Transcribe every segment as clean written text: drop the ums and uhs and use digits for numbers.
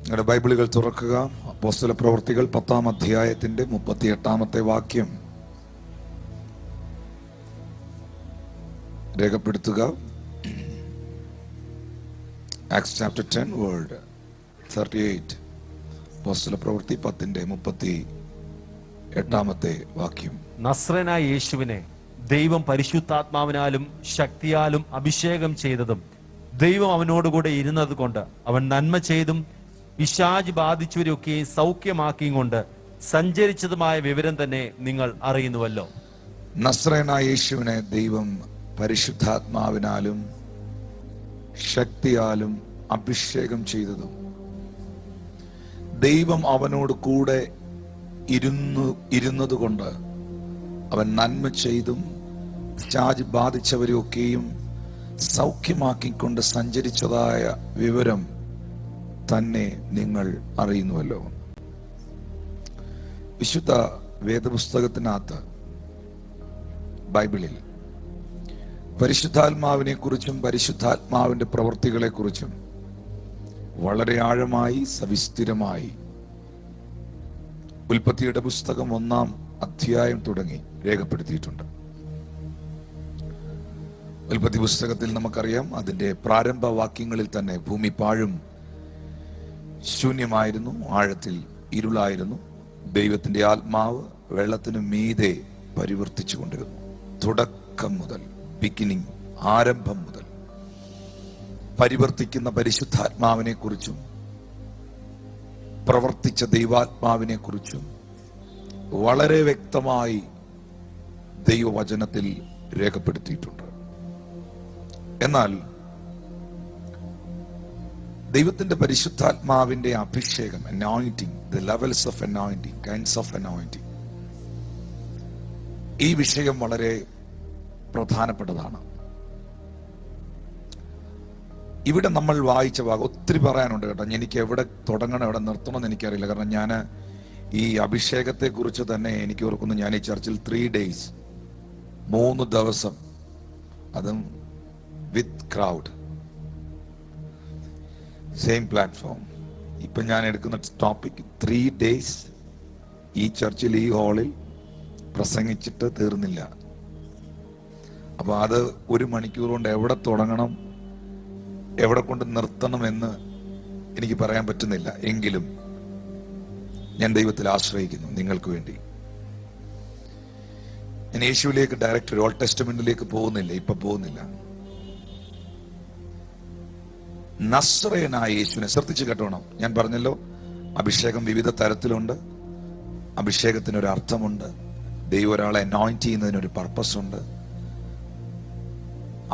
നിങ്ങളുടെ ബൈബിളുകൾ തുറക്കുക. അപ്പോസ്തല പ്രവൃത്തികൾ 10-ാം അധ്യായത്തിന്റെ 38-ാമത്തെ വാക്യം രേഖപ്പെടുത്തുക. Acts chapter 10 word 38. അപ്പോസ്തല പ്രവൃത്തി 10-ന്റെ 38-ാമത്തെ വാക്യം. നസ്രനായ യേശുവിനെ ദൈവം പരിശുദ്ധാത്മാവിനാലും ശക്തിയാലും അഭിഷേകം ചെയ്തതും ദൈവം അവനോടുകൂടെ ഇരുന്നത് കൊണ്ട് അവൻ നന്മ ചെയ്തും പിശാച് ബാധിച്ചവരൊക്കെ സൗഖ്യമാക്കിയും കൊണ്ട് സഞ്ചരിച്ചതുമായ വിവരം തന്നെ നിങ്ങൾ അറിയുന്നുവല്ലോ. നസ്രനായ യേശുവിനെ ദൈവം പരിശുദ്ധാത്മാവിനാലും ശക്തിയാലും അഭിഷേകം ചെയ്തതും ദൈവം അവനോട് കൂടെ ഇരുന്നത് കൊണ്ട് അവൻ നന്മ ചെയ്തും പിശാച് ബാധിച്ചവരെയൊക്കെയും സൗഖ്യമാക്കിക്കൊണ്ട് സഞ്ചരിച്ചതായ വിവരം തന്നെ നിങ്ങൾ അറിയുന്നുവല്ലോ. വിശുദ്ധ വേദപുസ്തകത്തിനകത്ത് ബൈബിളിൽ പരിശുദ്ധാത്മാവിനെ കുറിച്ചും പരിശുദ്ധാത്മാവിന്റെ പ്രവൃത്തികളെ കുറിച്ചും വളരെ ആഴമായി സവിസ്തരമായി ഉൽപ്പത്തിയുടെ പുസ്തകം 1-ാം അധ്യായം തുടങ്ങി രേഖപ്പെടുത്തിയിട്ടുണ്ട്. ഉൽപ്പത്തി പുസ്തകത്തിൽ നമുക്കറിയാം, അതിന്റെ പ്രാരംഭ വാക്യങ്ങളിൽ തന്നെ ഭൂമി പാഴും ശൂന്യമായിരുന്നു, ആഴത്തിൽ ഇരുളായിരുന്നു. ദൈവത്തിന്റെ ആത്മാവ് വെള്ളത്തിനു മീതെ പരിവർത്തിച്ചു കൊണ്ടിരുന്നു. തുടക്കം മുതൽ, ബിഗിനിങ്, ആരംഭം മുതൽ പരിവർത്തിക്കുന്ന പരിശുദ്ധാത്മാവിനെ കുറിച്ചും പ്രവർത്തിച്ച ദൈവാത്മാവിനെ കുറിച്ചും വളരെ വ്യക്തമായി ദൈവവചനത്തിൽ രേഖപ്പെടുത്തിയിട്ടുണ്ട്. എന്നാൽ ദൈവത്തിന്റെ പരിശുദ്ധാത്മാവിന്റെ അഭിഷേകം, anointing, the levels of anointing, kinds of anointing, ഈ വിഷയം വളരെ പ്രധാനപ്പെട്ടതാണ്. ഇവിടെ നമ്മൾ വായിച്ച ഭാഗം ഒത്തിരി പറയാനുണ്ട് കേട്ടോ. എനിക്ക് എവിടെ തുടങ്ങണം എവിടെ നിർത്തണം എന്ന് എനിക്കറിയില്ല. കാരണം ഞാൻ ഈ അഭിഷേകത്തെ കുറിച്ച് തന്നെ എനിക്ക് ഓർക്കുന്നു, ഞാൻ ഈ ചർച്ചിൽ 3 days 3 ദിവസം, അതും വിത്ത് ക്രൗഡ്, സെയിം പ്ലാറ്റ്ഫോം. ഇപ്പൊ ഞാൻ എടുക്കുന്ന ടോപ്പിക് 3 days ഈ ചർച്ചിൽ, ഈ ഹാളിൽ പ്രസംഗിച്ചിട്ട് തീർന്നില്ല. അപ്പൊ അത് 1 മണിക്കൂർ കൊണ്ട് എവിടെ തുടങ്ങണം എവിടെ കൊണ്ട് നിർത്തണം എന്ന് എനിക്ക് പറയാൻ പറ്റുന്നില്ല. എങ്കിലും ഞാൻ ദൈവത്തിൽ ആശ്രയിക്കുന്നു നിങ്ങൾക്ക് വേണ്ടി. ഞാൻ യേശുവിലേക്ക് ഡയറക്റ്റ് ഓൾഡ് ടെസ്റ്റമെന്റിലേക്ക് പോകുന്നില്ല, ഇപ്പൊ പോകുന്നില്ല. നസ്രയനായ യേശുവിനെ ശ്രദ്ധിച്ചു കേട്ടോണം. ഞാൻ പറഞ്ഞല്ലോ, അഭിഷേകം വിവിധ തരത്തിലുണ്ട്. അഭിഷേകത്തിനൊരു അർത്ഥമുണ്ട്. ദൈവം ഒരാളെ അനോയിന്റ് ചെയ്യുന്നതിനൊരു പർപ്പസ് ഉണ്ട്.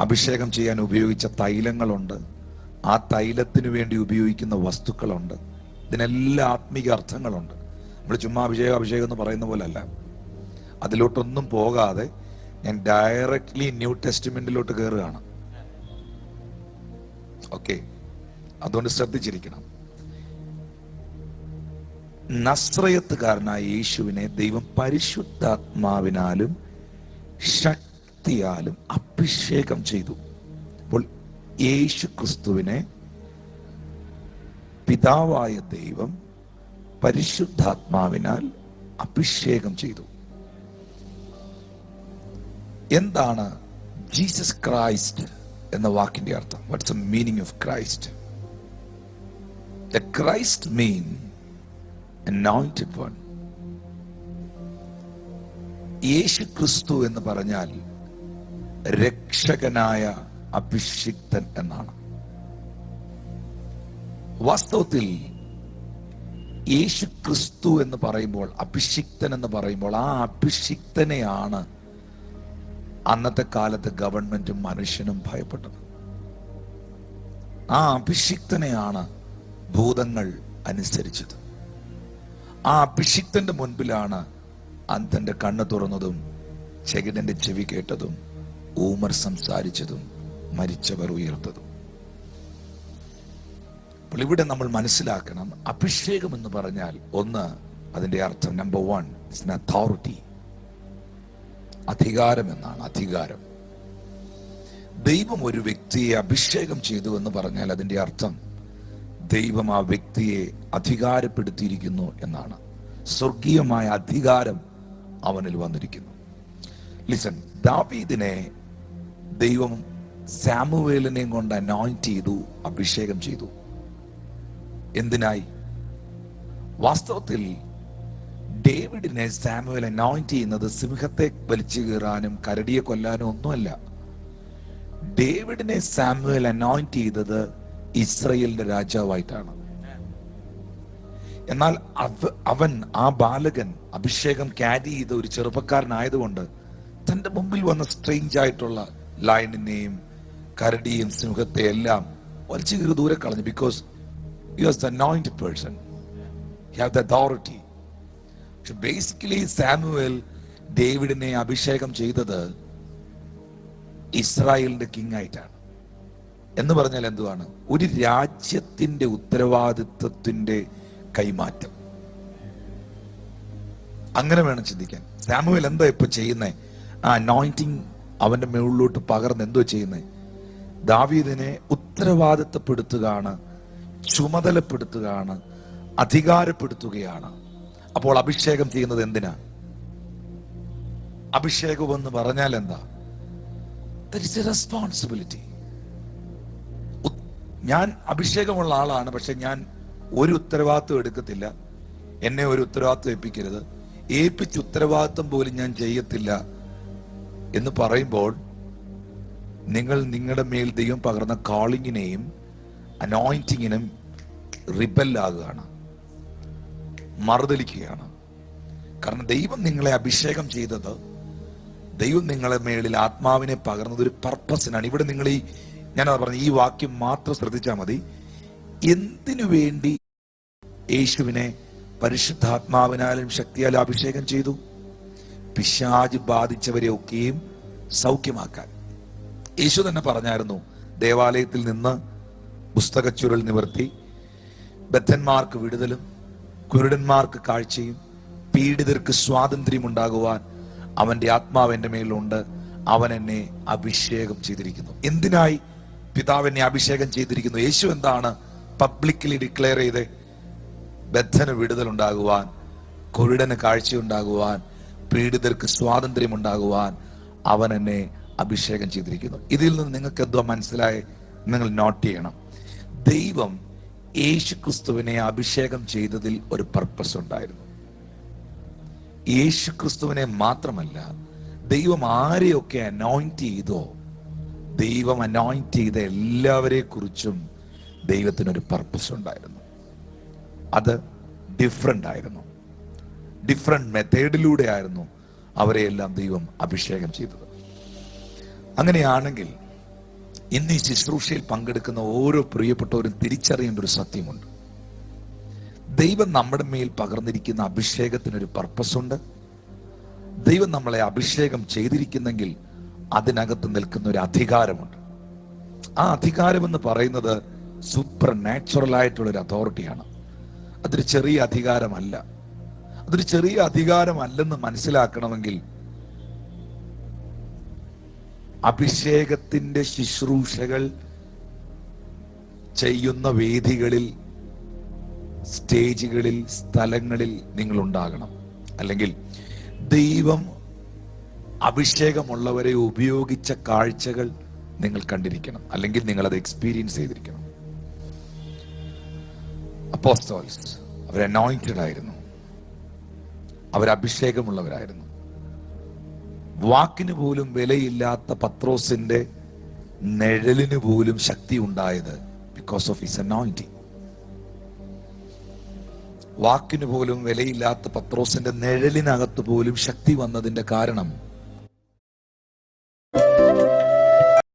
അഭിഷേകം ചെയ്യാൻ ഉപയോഗിച്ച തൈലങ്ങളുണ്ട്. ആ തൈലത്തിന് വേണ്ടി ഉപയോഗിക്കുന്ന വസ്തുക്കളുണ്ട്. ഇതിനെല്ലാം ആത്മീക അർത്ഥങ്ങളുണ്ട്. നമ്മൾ ചുമ്മാ അഭിഷേകം എന്ന് പറയുന്ന പോലെ അല്ല. അതിലോട്ടൊന്നും പോകാതെ ഞാൻ ഡയറക്റ്റ്ലി ന്യൂ ടെസ്റ്റ്മെന്റിലോട്ട് കയറുകയാണ്. ഓക്കെ, അതുകൊണ്ട് ശ്രദ്ധിച്ചിരിക്കണം. നസ്രയത്തുകാരനായ യേശുവിനെ ദൈവം പരിശുദ്ധാത്മാവിനാലും ശക്തിയാലും അഭിഷേകം ചെയ്തു. അപ്പോൾ യേശു ക്രിസ്തുവിനെ പിതാവായ ദൈവം പരിശുദ്ധാത്മാവിനാൽ അഭിഷേകം ചെയ്തു. എന്താണ് ജീസസ് ക്രൈസ്റ്റ് എന്ന വാക്കിന്റെ അർത്ഥം? What's the meaning of Christ? The Christ mean anointed one. യേശു ക്രിസ്തു എന്ന് പറഞ്ഞാൽ രക്ഷകനായ അഭിഷിക്തൻ എന്നാണ്. വാസ്തവത്തിൽ യേശു ക്രിസ്തു എന്ന് പറയുമ്പോൾ, അഭിഷിക്തൻ എന്ന് പറയുമ്പോൾ, ആ അഭിഷിക്തനെയാണ് അന്നത്തെ കാലത്ത് ഗവൺമെന്റും മനുഷ്യനും ഭയപ്പെട്ടത്. ആ അഭിഷിക്തനെയാണ് ഭൂതങ്ങൾ അനുസരിച്ചത്. ആ അഭിഷിക്തന്റെ മുൻപിലാണ് അന്ധന്റെ കണ്ണ് തുറന്നതും ചെകിടന്റെ ചെവി കേട്ടതും ഊമർ സംസാരിച്ചതും മരിച്ചവർ ഉയർത്തതും. അപ്പോൾ ഇവിടെ നമ്മൾ മനസ്സിലാക്കണം, അഭിഷേകം എന്ന് പറഞ്ഞാൽ ഒന്ന്, അതിന്റെ അർത്ഥം നമ്പർ 1 ഇറ്റ്സ് an authority, അധികാരം എന്നാണ്. അധികാരം. ദൈവം ഒരു വ്യക്തിയെ അഭിഷേകം ചെയ്തു എന്ന് പറഞ്ഞാൽ അതിന്റെ അർത്ഥം ദൈവം ആ വ്യക്തിയെ അധികാരപ്പെടുത്തിയിരിക്കുന്നു എന്നാണ്. സ്വർഗീയമായ അധികാരം അവനിൽ വന്നിരിക്കുന്നു. ലിസൺ, ദാവീദിനെ ദൈവം സാമുവേലിനെയും കൊണ്ട് അനോയിന്റ് ചെയ്തു, അഭിഷേകം ചെയ്തു. എന്തിനായി? വാസ്തവത്തിൽ ഡേവിഡിനെ സാമുവേൽ അനോയിന്റ് ചെയ്യുന്നത് സിംഹത്തെ വലിച്ചു കീറാനും കരടിയെ കൊല്ലാനും ഒന്നുമല്ല. ഡേവിഡിനെ സാമുവേൽ അനോയിന്റ് ചെയ്തത് ഇസ്രയേലിന്റെ രാജാവായിട്ടാണ്. എന്നാൽ അവൻ, ആ ബാലകൻ, അഭിഷേകം ക്യാരി ചെയ്ത ഒരു ചെറുപ്പക്കാരനായതുകൊണ്ട് തന്റെ മുമ്പിൽ വന്ന സ്ട്രേഞ്ച് ആയിട്ടുള്ള ലയണിനെയും കരടിയും സിംഹത്തെ എല്ലാം വലിച്ചു കീറി ദൂരെ കളഞ്ഞു. Because you are the anointed person, you have the authority. പക്ഷെ ബേസിക്കലി സാമുവേൽ ഡേവിഡിനെ അഭിഷേകം ചെയ്തത് ഇസ്രായേലിന്റെ കിങ് ആയിട്ടാണ്. എന്ന് പറഞ്ഞാൽ എന്തുവാണ്? ഒരു രാജ്യത്തിന്റെ ഉത്തരവാദിത്വത്തിന്റെ കൈമാറ്റം. അങ്ങനെ വേണം ചിന്തിക്കാൻ. സാമുവേൽ എന്താ ഇപ്പൊ ചെയ്യുന്നേ? ആ അനോയിന്റിങ് അവന്റെ മുകളിലോട്ട് പകർന്ന് എന്തോ ചെയ്യുന്നേ? ദാവീദിനെ ഉത്തരവാദിത്തപ്പെടുത്തുകയാണ്, ചുമതലപ്പെടുത്തുകയാണ്, അധികാരപ്പെടുത്തുകയാണ്. അപ്പോൾ അഭിഷേകം ചെയ്യുന്നത് എന്തിനാ? അഭിഷേകം എന്ന് പറഞ്ഞാൽ എന്താ? That is A responsibility. ഞാൻ അഭിഷേകമുള്ള ആളാണ്, പക്ഷെ ഞാൻ ഒരു ഉത്തരവാദിത്വം എടുക്കത്തില്ല. എന്നെ ഒരു ഉത്തരവാദിത്വം ഏൽപ്പിക്കരുത്, ഏൽപ്പിച്ച് ഉത്തരവാദിത്വം പോലും ഞാൻ ചെയ്യത്തില്ല എന്ന് പറയുമ്പോൾ നിങ്ങൾ നിങ്ങളുടെ മേൽ ദൈവം പകർന്ന കോളിങ്ങിനെയും അനോയിന്റിങ്ങിനും റിബല്ലാകുകയാണ്, മറുതലിക്കുകയാണ്. കാരണം ദൈവം നിങ്ങളെ അഭിഷേകം ചെയ്തത്, ദൈവം നിങ്ങളെ മേളിൽ ആത്മാവിനെ പകർന്നത് ഒരു പർപ്പസിനാണ്. ഇവിടെ നിങ്ങൾ ഞാനത് പറഞ്ഞ ഈ വാക്യം മാത്രം ശ്രദ്ധിച്ചാൽ മതി. എന്തിനു വേണ്ടി യേശുവിനെ പരിശുദ്ധാത്മാവിനാലും ശക്തിയാലും അഭിഷേകം ചെയ്തു? പിശാച് ബാധിച്ചവരെ ഒക്കെയും സൗഖ്യമാക്കാൻ. യേശു തന്നെ പറഞ്ഞായിരുന്നു, ദേവാലയത്തിൽ നിന്ന് പുസ്തകച്ചുരുൾ നിവർത്തി ബദ്ധന്മാർക്ക് വിടുതലും കുരുടന്മാർക്ക് കാഴ്ചയും പീഡിതർക്ക് സ്വാതന്ത്ര്യം ഉണ്ടാകുവാൻ അവന്റെ ആത്മാവ് എന്റെ മേലുണ്ട്, അവൻ എന്നെ അഭിഷേകം ചെയ്തിരിക്കുന്നു. എന്തിനായി പിതാവ് എന്നെ അഭിഷേകം ചെയ്തിരിക്കുന്നു? യേശു എന്താണ് പബ്ലിക്കലി ഡിക്ലെയർ ചെയ്തേ? ബദ്ധന് വിടുതൽ ഉണ്ടാകുവാൻ, കുരുടന് കാഴ്ചയുണ്ടാകുവാൻ, പീഡിതർക്ക് സ്വാതന്ത്ര്യം ഉണ്ടാകുവാൻ അവൻ എന്നെ അഭിഷേകം ചെയ്തിരിക്കുന്നു. ഇതിൽ നിന്ന് നിങ്ങൾക്ക് എന്തോ മനസ്സിലായി? നിങ്ങൾ നോട്ട് ചെയ്യണം. ദൈവം യേശു ക്രിസ്തുവിനെ അഭിഷേകം ചെയ്തതിൽ ഒരു പർപ്പസ് ഉണ്ടായിരുന്നു. യേശു ക്രിസ്തുവിനെ മാത്രമല്ല, ദൈവം ആരെയൊക്കെ അനോയിന്റ് ചെയ്തോ, ദൈവം അനോയിന്റ് ചെയ്ത എല്ലാവരെ കുറിച്ചും ദൈവത്തിനൊരു പർപ്പസ് ഉണ്ടായിരുന്നു. അത് ഡിഫറെന്റ് ആയിരുന്നു. ഡിഫറെന്റ് മെത്തേഡിലൂടെ ആയിരുന്നു അവരെയെല്ലാം ദൈവം അഭിഷേകം ചെയ്തത്. അങ്ങനെയാണെങ്കിൽ ഇന്ന് ഈ ശുശ്രൂഷയിൽ പങ്കെടുക്കുന്ന ഓരോ പ്രിയപ്പെട്ടവരും തിരിച്ചറിയേണ്ട ഒരു സത്യമുണ്ട്. ദൈവം നമ്മുടെ മേൽ പകർന്നിരിക്കുന്ന അഭിഷേകത്തിനൊരു പർപ്പസ് ഉണ്ട്. ദൈവം നമ്മളെ അഭിഷേകം ചെയ്തിരിക്കുന്നെങ്കിൽ അതിനകത്ത് നിൽക്കുന്ന ഒരു അധികാരമുണ്ട്. ആ അധികാരം എന്ന് പറയുന്നത് സൂപ്പർ നാച്ചുറൽ ആയിട്ടുള്ള ഒരു അതോറിറ്റിയാണ്. അതൊരു ചെറിയ അധികാരമല്ല. അതൊരു ചെറിയ അധികാരമല്ലെന്ന് മനസ്സിലാക്കണമെങ്കിൽ അഭിഷേകത്തിന്റെ ശുശ്രൂഷകൾ ചെയ്യുന്ന വേദികളിൽ, സ്റ്റേജുകളിൽ, സ്ഥലങ്ങളിൽ നിങ്ങൾ ഉണ്ടാകണം. അല്ലെങ്കിൽ ദൈവം അഭിഷേകമുള്ളവരെ ഉപയോഗിച്ച കാഴ്ചകൾ നിങ്ങൾ കണ്ടിരിക്കണം. അല്ലെങ്കിൽ നിങ്ങൾ അത് എക്സ്പീരിയൻസ് ചെയ്തിരിക്കണം. അപ്പോസ്തലൻസ് അവർ അനോയിന്റഡ് ആയിരുന്നു, അവർ അഭിഷേകമുള്ളവരായിരുന്നു. വാക്കിന് പോലും വിലയില്ലാത്ത പത്രോസിന്റെ നിഴലിന് പോലും ശക്തി ഉണ്ടായത് ബിക്കോസ് ഓഫ് ഹിസ് അനോയിന്റിങ്. വാക്കിന് പോലും വിലയില്ലാത്ത പത്രോസിന്റെ നിഴലിനകത്ത് പോലും ശക്തി വന്നതിന്റെ കാരണം